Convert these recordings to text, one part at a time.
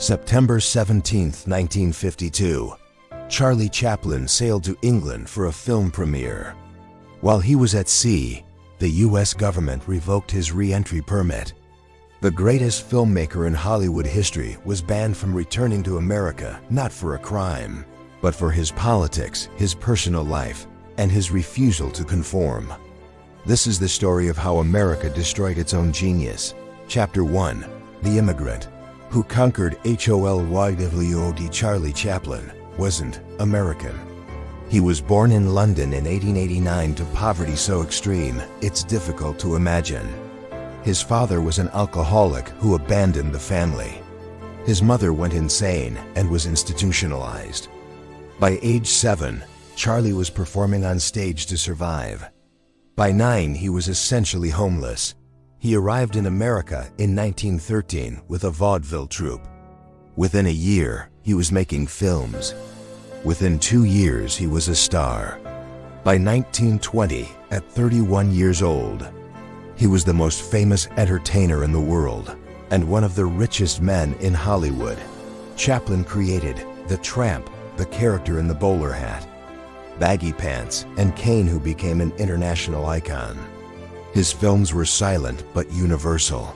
September 17, 1952. Charlie Chaplin sailed to England for a film premiere. While he was at sea, the U.S. government revoked his re-entry permit. The greatest filmmaker in Hollywood history was banned from returning to America not for a crime, but for his politics, his personal life, and his refusal to conform. This is the story of how America destroyed its own genius. Chapter 1. The Immigrant. Who conquered HOLYWOD. Charlie Chaplin wasn't American. He was born in London in 1889 to poverty so extreme, it's difficult to imagine. His father was an alcoholic who abandoned the family. His mother went insane and was institutionalized. By age 7, Charlie was performing on stage to survive. By 9, he was essentially homeless. He arrived in America in 1913 with a vaudeville troupe. Within a year, he was making films. Within 2 years, he was a star. By 1920, at 31 years old, he was the most famous entertainer in the world and one of the richest men in Hollywood. Chaplin created the tramp, the character in the bowler hat, baggy pants, and cane, who became an international icon. His films were silent but universal.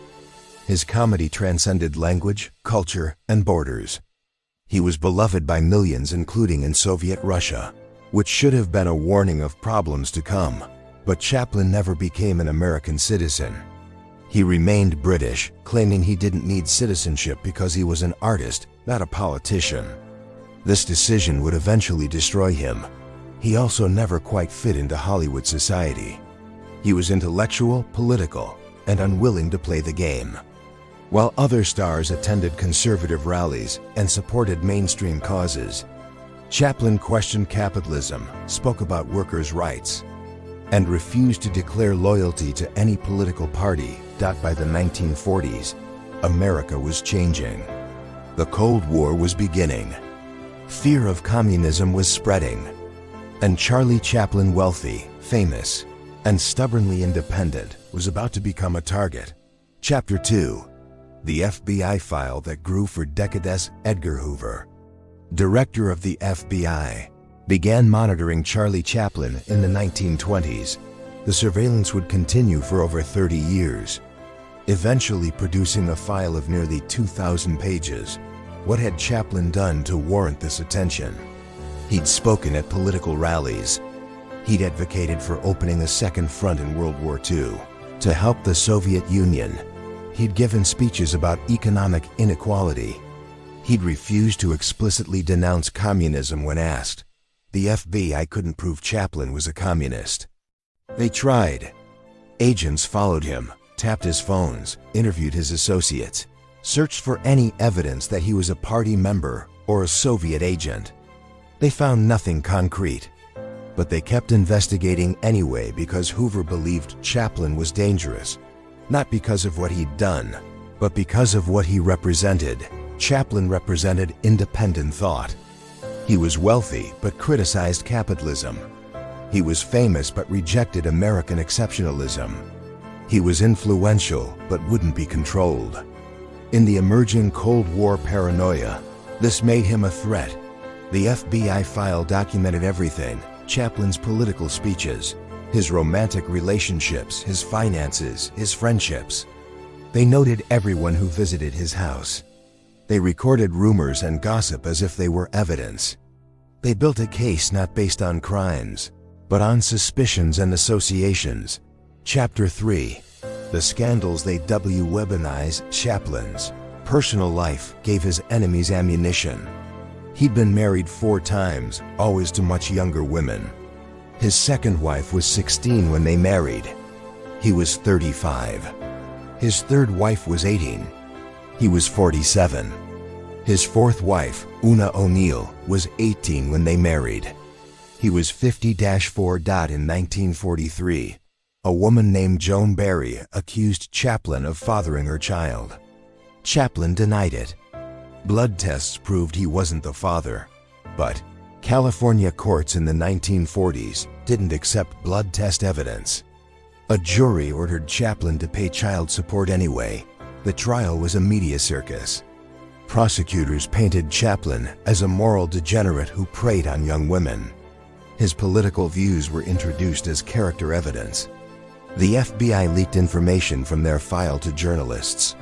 His comedy transcended language, culture, and borders. He was beloved by millions, including in Soviet Russia, which should have been a warning of problems to come. But Chaplin never became an American citizen. He remained British, claiming he didn't need citizenship because he was an artist, not a politician. This decision would eventually destroy him. He also never quite fit into Hollywood society. He was intellectual, political, and unwilling to play the game. While other stars attended conservative rallies and supported mainstream causes, Chaplin questioned capitalism, spoke about workers' rights, and refused to declare loyalty to any political party. By the 1940s, America was changing. The Cold War was beginning. Fear of communism was spreading. And Charlie Chaplin, wealthy, famous, and stubbornly independent, was about to become a target. Chapter 2. The FBI file that grew for decades. Edgar Hoover, director of the FBI, began monitoring Charlie Chaplin in the 1920s. The surveillance would continue for over 30 years, eventually producing a file of nearly 2,000 pages. What had Chaplin done to warrant this attention? He'd spoken at political rallies. He'd advocated for opening a second front in World War II to help the Soviet Union. He'd given speeches about economic inequality. He'd refused to explicitly denounce communism when asked. The FBI couldn't prove Chaplin was a communist. They tried. Agents followed him, tapped his phones, interviewed his associates, searched for any evidence that he was a party member or a Soviet agent. They found nothing concrete. But they kept investigating anyway because Hoover believed Chaplin was dangerous, not because of what he'd done, but because of what he represented. Chaplin represented independent thought. He was wealthy but criticized capitalism. He was famous but rejected American exceptionalism. He was influential but wouldn't be controlled. In the emerging Cold War paranoia, this made him a threat. The FBI file documented everything: Chaplin's political speeches, his romantic relationships, his finances, his friendships. They noted everyone who visited his house. They recorded rumors and gossip as if they were evidence. They built a case not based on crimes, but on suspicions and associations. Chapter 3. The scandals they weaponized. Chaplin's personal life gave his enemies ammunition. He'd been married 4 times, always to much younger women. His second wife was 16 when they married. He was 35. His third wife was 18. He was 47. His fourth wife, Una O'Neill, was 18 when they married. He was 50-4. In 1943, a woman named Joan Barry accused Chaplin of fathering her child. Chaplin denied it. Blood tests proved he wasn't the father, but California courts in the 1940s didn't accept blood test evidence. A jury ordered Chaplin to pay child support anyway. The trial was a media circus. Prosecutors painted Chaplin as a moral degenerate who preyed on young women. His political views were introduced as character evidence. The FBI leaked information from their file to journalists.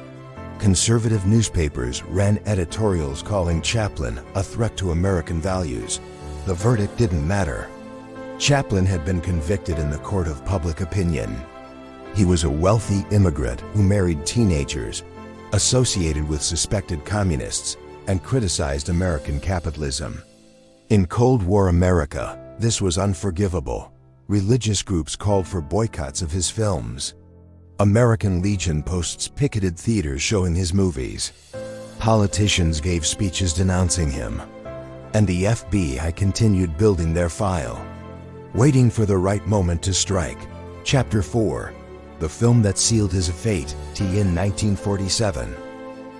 Conservative newspapers ran editorials calling Chaplin a threat to American values. The verdict didn't matter. Chaplin had been convicted in the court of public opinion. He was a wealthy immigrant who married teenagers, associated with suspected communists, and criticized American capitalism. In Cold War America, this was unforgivable. Religious groups called for boycotts of his films. American Legion posts picketed theaters showing his movies. Politicians gave speeches denouncing him. And the FBI continued building their file, waiting for the right moment to strike. Chapter 4, the film that sealed his fate, in 1947.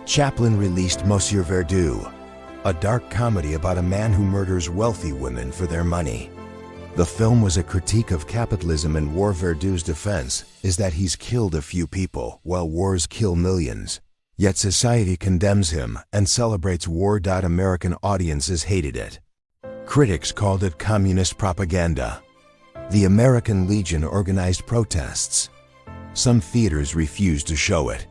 Chaplin released Monsieur Verdoux, a dark comedy about a man who murders wealthy women for their money. The film was a critique of capitalism, and war. Verdoux's defense is that he's killed a few people while wars kill millions. Yet society condemns him and celebrates war. American audiences hated it. Critics called it communist propaganda. The American Legion organized protests. Some theaters refused to show it.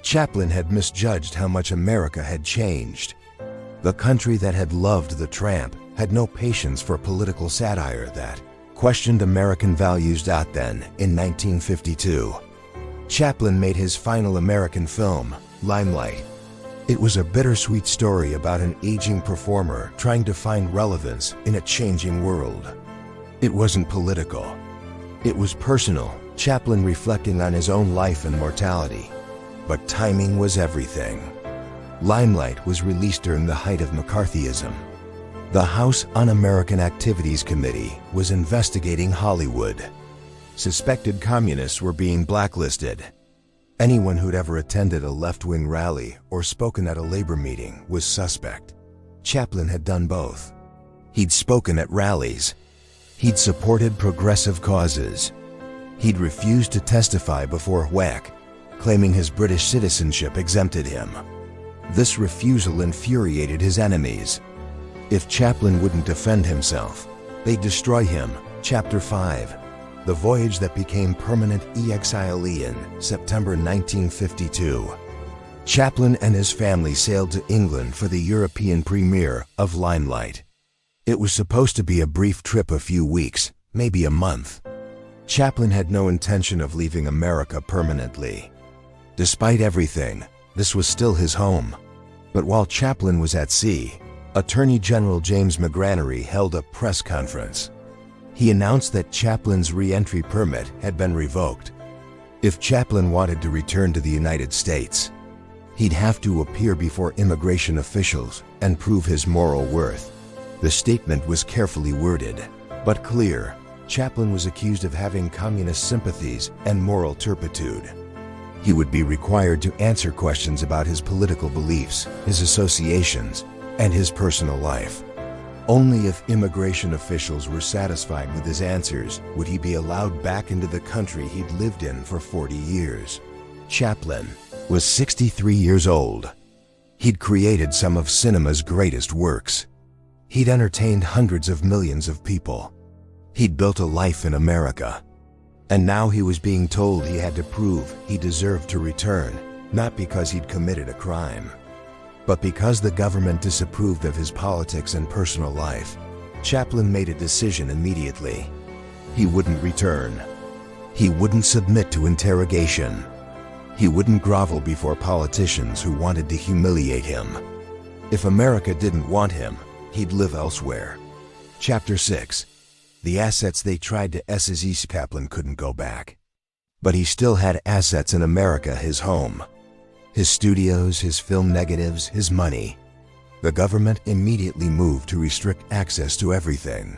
Chaplin had misjudged how much America had changed. The country that had loved the tramp had no patience for political satire that questioned American values. Then, in 1952, Chaplin made his final American film, Limelight. It was a bittersweet story about an aging performer trying to find relevance in a changing world. It wasn't political. It was personal, Chaplin reflecting on his own life and mortality. But timing was everything. Limelight was released during the height of McCarthyism. The House Un-American Activities Committee was investigating Hollywood. Suspected communists were being blacklisted. Anyone who'd ever attended a left-wing rally or spoken at a labor meeting was suspect. Chaplin had done both. He'd spoken at rallies. He'd supported progressive causes. He'd refused to testify before WEC, claiming his British citizenship exempted him. This refusal infuriated his enemies. If Chaplin wouldn't defend himself, they'd destroy him. Chapter 5, the voyage that became permanent exile in September 1952. Chaplin and his family sailed to England for the European premiere of Limelight. It was supposed to be a brief trip, a few weeks, maybe a month. Chaplin had no intention of leaving America permanently. Despite everything, this was still his home. But while Chaplin was at sea, Attorney General James McGranary held a press conference. He announced that Chaplin's re-entry permit had been revoked. If Chaplin wanted to return to the United States, he'd have to appear before immigration officials and prove his moral worth. The statement was carefully worded, but clear. Chaplin was accused of having communist sympathies and moral turpitude. He would be required to answer questions about his political beliefs, his associations, and his personal life. Only if immigration officials were satisfied with his answers would he be allowed back into the country he'd lived in for 40 years. Chaplin was 63 years old. He'd created some of cinema's greatest works. He'd entertained hundreds of millions of people. He'd built a life in America. And now he was being told he had to prove he deserved to return, not because he'd committed a crime, but because the government disapproved of his politics and personal life. Chaplin made a decision immediately. He wouldn't return. He wouldn't submit to interrogation. He wouldn't grovel before politicians who wanted to humiliate him. If America didn't want him, he'd live elsewhere. Chapter 6. The assets they tried to seize. Chaplin couldn't go back. But he still had assets in America, his home. His studios, his film negatives, his money. The government immediately moved to restrict access to everything.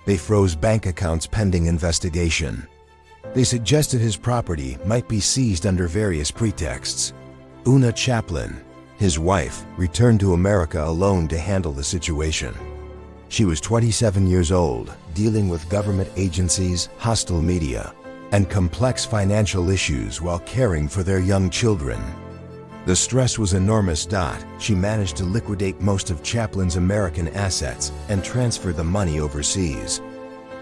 They froze bank accounts pending investigation. They suggested his property might be seized under various pretexts. Una Chaplin, his wife, returned to America alone to handle the situation. She was 27 years old, dealing with government agencies, hostile media, and complex financial issues while caring for their young children. The stress was enormous. She managed to liquidate most of Chaplin's American assets and transfer the money overseas.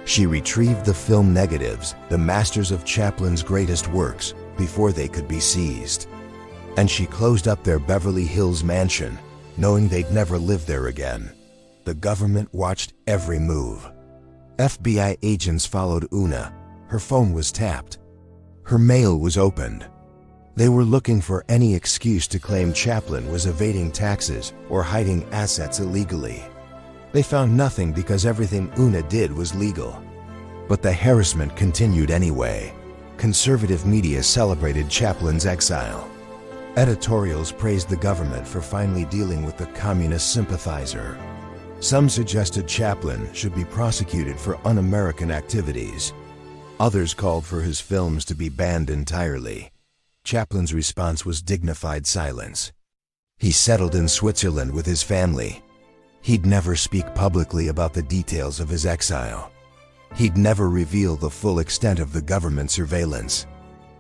She retrieved the film negatives, the masters of Chaplin's greatest works, before they could be seized. And she closed up their Beverly Hills mansion, knowing they'd never live there again. The government watched every move. FBI agents followed Una. Her phone was tapped. Her mail was opened. They were looking for any excuse to claim Chaplin was evading taxes or hiding assets illegally. They found nothing because everything Una did was legal. But the harassment continued anyway. Conservative media celebrated Chaplin's exile. Editorials praised the government for finally dealing with the communist sympathizer. Some suggested Chaplin should be prosecuted for un-American activities. Others called for his films to be banned entirely. Chaplin's response was dignified silence. He settled in Switzerland with his family. He'd never speak publicly about the details of his exile. He'd never reveal the full extent of the government surveillance.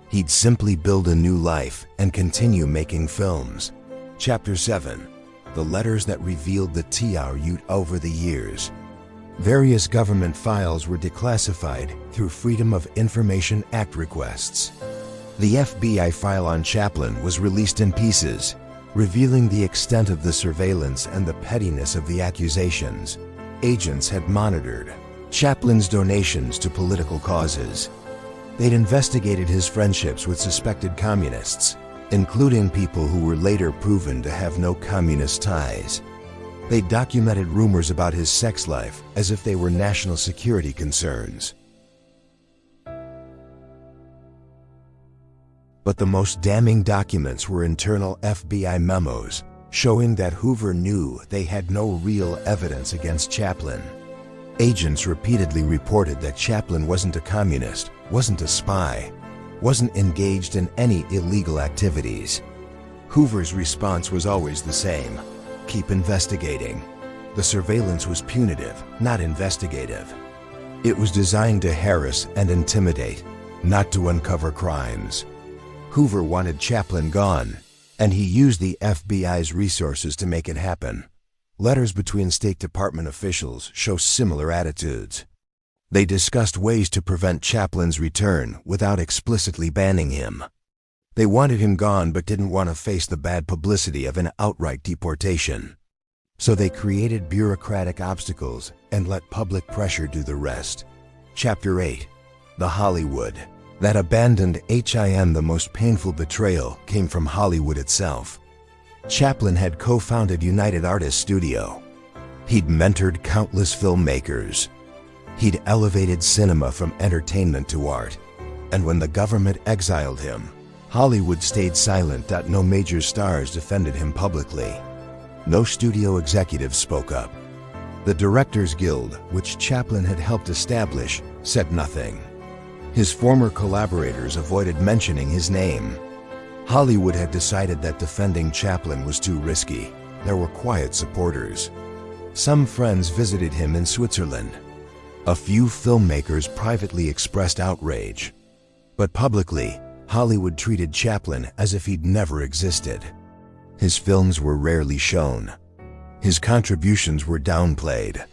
He'd simply build a new life and continue making films. Chapter 7. The letters that revealed the TRU over the years. Various government files were declassified through Freedom of Information Act requests. The FBI file on Chaplin was released in pieces, revealing the extent of the surveillance and the pettiness of the accusations. Agents had monitored Chaplin's donations to political causes. They'd investigated his friendships with suspected communists, including people who were later proven to have no communist ties. They documented rumors about his sex life as if they were national security concerns. But the most damning documents were internal FBI memos, showing that Hoover knew they had no real evidence against Chaplin. Agents repeatedly reported that Chaplin wasn't a communist, wasn't a spy, wasn't engaged in any illegal activities. Hoover's response was always the same: keep investigating. The surveillance was punitive, not investigative. It was designed to harass and intimidate, not to uncover crimes. Hoover wanted Chaplin gone, and he used the FBI's resources to make it happen. Letters between State Department officials show similar attitudes. They discussed ways to prevent Chaplin's return without explicitly banning him. They wanted him gone but didn't want to face the bad publicity of an outright deportation. So they created bureaucratic obstacles and let public pressure do the rest. Chapter 8. The Hollywood. That abandoned HIM. The most painful betrayal came from Hollywood itself. Chaplin had co-founded United Artists Studio. He'd mentored countless filmmakers. He'd elevated cinema from entertainment to art. And when the government exiled him, Hollywood stayed silent. No major stars defended him publicly. No studio executives spoke up. The Directors Guild, which Chaplin had helped establish, said nothing. His former collaborators avoided mentioning his name. Hollywood had decided that defending Chaplin was too risky. There were quiet supporters. Some friends visited him in Switzerland. A few filmmakers privately expressed outrage. But publicly, Hollywood treated Chaplin as if he'd never existed. His films were rarely shown. His contributions were downplayed.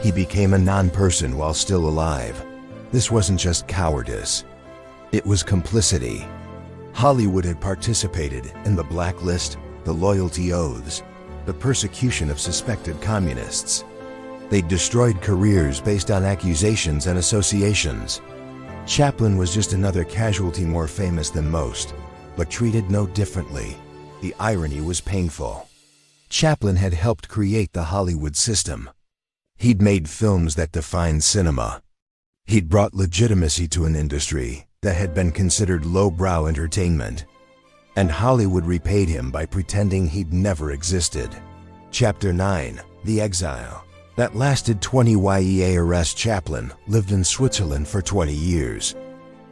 He became a non-person while still alive. This wasn't just cowardice. It was complicity. Hollywood had participated in the blacklist, the loyalty oaths, the persecution of suspected communists. They'd destroyed careers based on accusations and associations. Chaplin was just another casualty, more famous than most, but treated no differently. The irony was painful. Chaplin had helped create the Hollywood system. He'd made films that defined cinema. He'd brought legitimacy to an industry that had been considered lowbrow entertainment. And Hollywood repaid him by pretending he'd never existed. Chapter 9. The Exile. That lasted 20 years. Chaplin lived in Switzerland for 20 years.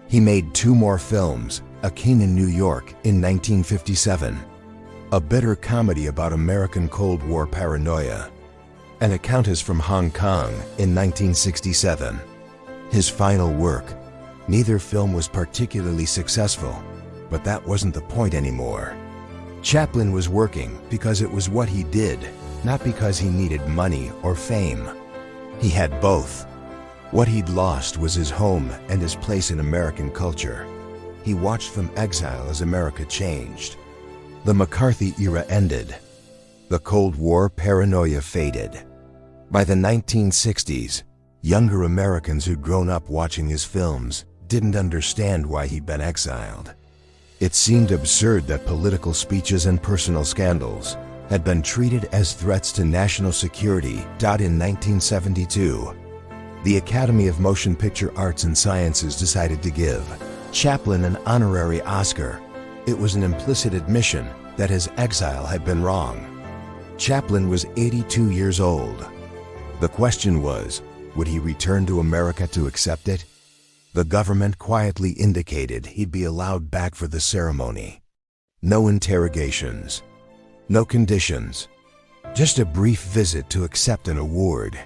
He made 2 more films, A King in New York in 1957, a bitter comedy about American Cold War paranoia, and A Countess from Hong Kong in 1967. His final work. Neither film was particularly successful, but that wasn't the point anymore. Chaplin was working because it was what he did, not because he needed money or fame. He had both. What he'd lost was his home and his place in American culture. He watched from exile as America changed. The McCarthy era ended. The Cold War paranoia faded. By the 1960s, younger Americans who'd grown up watching his films didn't understand why he'd been exiled. It seemed absurd that political speeches and personal scandals had been treated as threats to national security. In 1972, the Academy of Motion Picture Arts and Sciences decided to give Chaplin an honorary Oscar. It was an implicit admission that his exile had been wrong. Chaplin was 82 years old. The question was, would he return to America to accept it? The government quietly indicated he'd be allowed back for the ceremony. No interrogations, no conditions, just a brief visit to accept an award.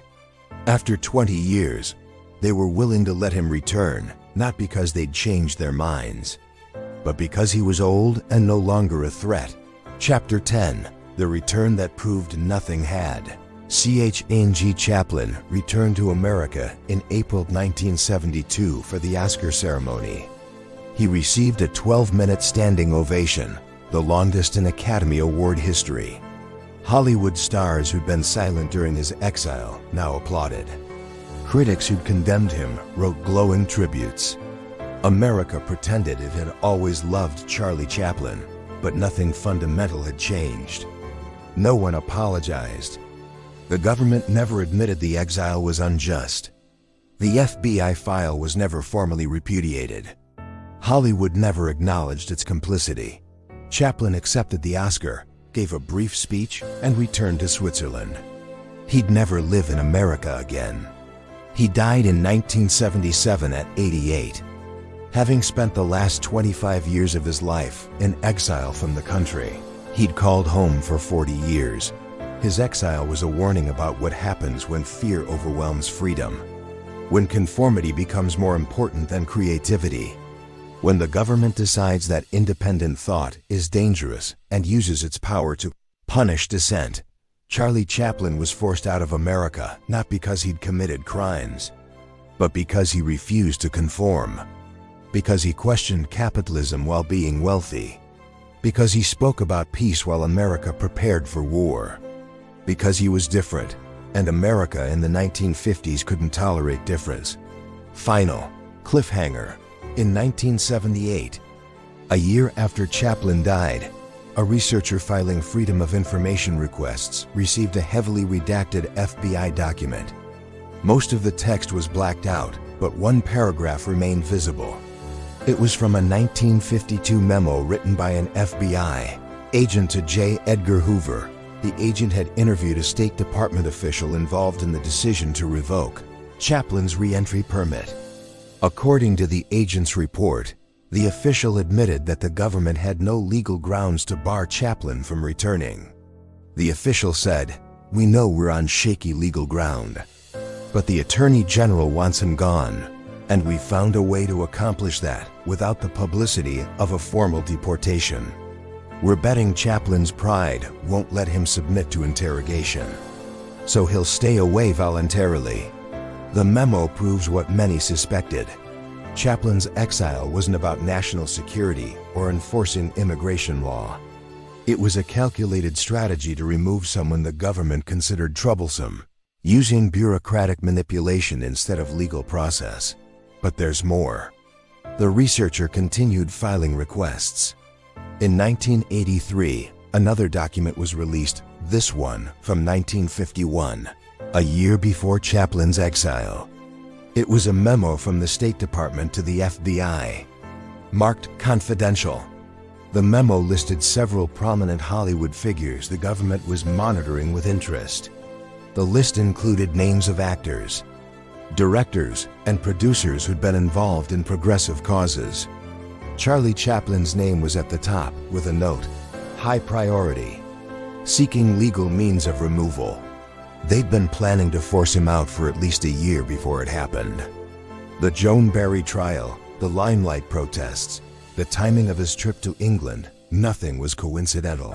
After 20 years, they were willing to let him return, not because they'd changed their minds, but because he was old and no longer a threat. Chapter 10, The Return That Proved Nothing Had. Chang Chaplin returned to America in April 1972 for the Oscar ceremony. He received a 12-minute standing ovation, the longest in Academy Award history. Hollywood stars who'd been silent during his exile now applauded. Critics who'd condemned him wrote glowing tributes. America pretended it had always loved Charlie Chaplin, but nothing fundamental had changed. No one apologized. The government never admitted the exile was unjust. The FBI file was never formally repudiated. Hollywood never acknowledged its complicity. Chaplin accepted the Oscar, gave a brief speech, and returned to Switzerland. He'd never live in America again. He died in 1977 at 88. Having spent the last 25 years of his life in exile from the country he'd called home for 40 years, his exile was a warning about what happens when fear overwhelms freedom, when conformity becomes more important than creativity, when the government decides that independent thought is dangerous and uses its power to punish dissent. Charlie Chaplin was forced out of America not because he'd committed crimes, but because he refused to conform, because he questioned capitalism while being wealthy, because he spoke about peace while America prepared for war, because he was different, and America in the 1950s couldn't tolerate difference. Final cliffhanger. In 1978, a year after Chaplin died, a researcher filing Freedom of Information requests received a heavily redacted FBI document. Most of the text was blacked out, but one paragraph remained visible. It was from a 1952 memo written by an FBI agent to J. Edgar Hoover. The agent had interviewed a State Department official involved in the decision to revoke Chaplin's re-entry permit. According to the agent's report, the official admitted that the government had no legal grounds to bar Chaplin from returning. The official said, "We know we're on shaky legal ground, but the Attorney General wants him gone, and we found a way to accomplish that without the publicity of a formal deportation. We're betting Chaplin's pride won't let him submit to interrogation, so he'll stay away voluntarily." The memo proves what many suspected. Chaplin's exile wasn't about national security or enforcing immigration law. It was a calculated strategy to remove someone the government considered troublesome, using bureaucratic manipulation instead of legal process. But there's more. The researcher continued filing requests. In 1983, another document was released, this one from 1951, a year before Chaplin's exile. It was a memo from the State Department to the FBI, marked confidential. The memo listed several prominent Hollywood figures the government was monitoring with interest. The list included names of actors, directors, and producers who'd been involved in progressive causes. Charlie Chaplin's name was at the top with a note, "High priority, seeking legal means of removal." They'd been planning to force him out for at least a year before it happened. The Joan Barry trial, the Limelight protests, the timing of his trip to England, Nothing was coincidental.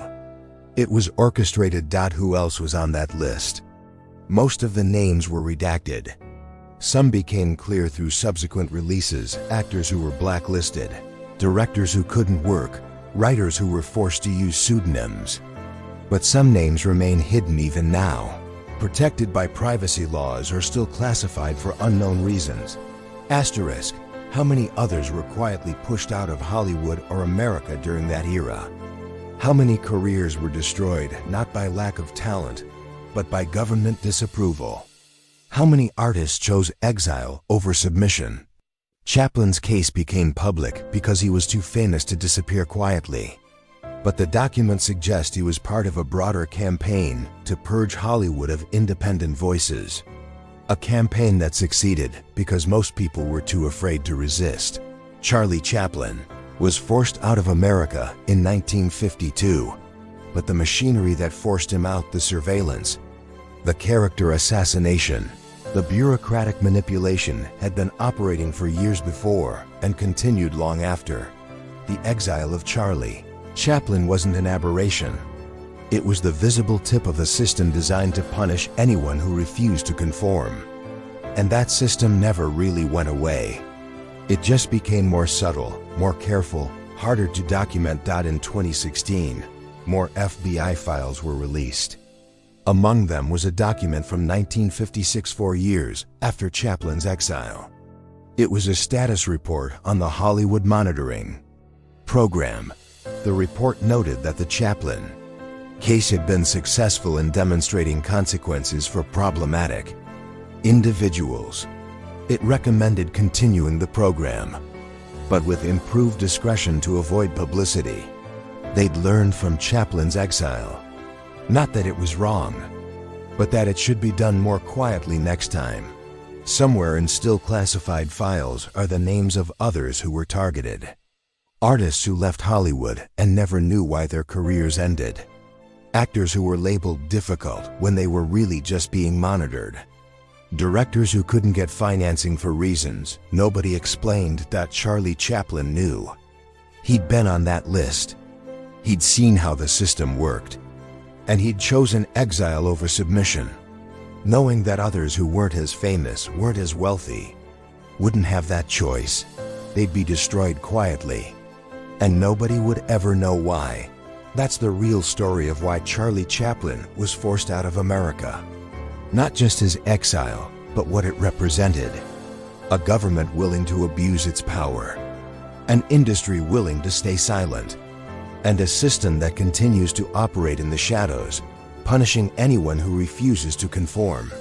It was orchestrated. Who else was on that list? Most of the names were redacted. Some became clear through subsequent releases: actors who were blacklisted, directors who couldn't work, writers who were forced to use pseudonyms. But some names remain hidden even now, protected by privacy laws or still classified for unknown reasons. Asterisk, how many others were quietly pushed out of Hollywood or America during that era? How many careers were destroyed not by lack of talent, but by government disapproval? How many artists chose exile over submission? Chaplin's case became public because he was too famous to disappear quietly. But the documents suggest he was part of a broader campaign to purge Hollywood of independent voices. A campaign that succeeded because most people were too afraid to resist. Charlie Chaplin was forced out of America in 1952, but the machinery that forced him out, the surveillance, the character assassination, the bureaucratic manipulation, had been operating for years before and continued long after. The exile of Charlie Chaplin wasn't an aberration. It was the visible tip of a system designed to punish anyone who refused to conform. And that system never really went away. It just became more subtle, more careful, harder to document. In 2016, more FBI files were released. Among them was a document from 1956, 4 years after Chaplin's exile. It was a status report on the Hollywood monitoring program. The report noted that the Chaplin case had been successful in demonstrating consequences for problematic individuals. It recommended continuing the program, but with improved discretion to avoid publicity. They'd learned from Chaplin's exile. Not that it was wrong, but that it should be done more quietly next time. Somewhere in still classified files are the names of others who were targeted. Artists who left Hollywood and never knew why their careers ended. Actors who were labeled difficult when they were really just being monitored. Directors who couldn't get financing for reasons nobody explained. Charlie Chaplin knew. He'd been on that list. He'd seen how the system worked. And he'd chosen exile over submission, knowing that others who weren't as famous, weren't as wealthy, wouldn't have that choice. They'd be destroyed quietly, and nobody would ever know why. That's the real story of why Charlie Chaplin was forced out of America. Not just his exile, but what it represented. A government willing to abuse its power. An industry willing to stay silent. And a system that continues to operate in the shadows, punishing anyone who refuses to conform.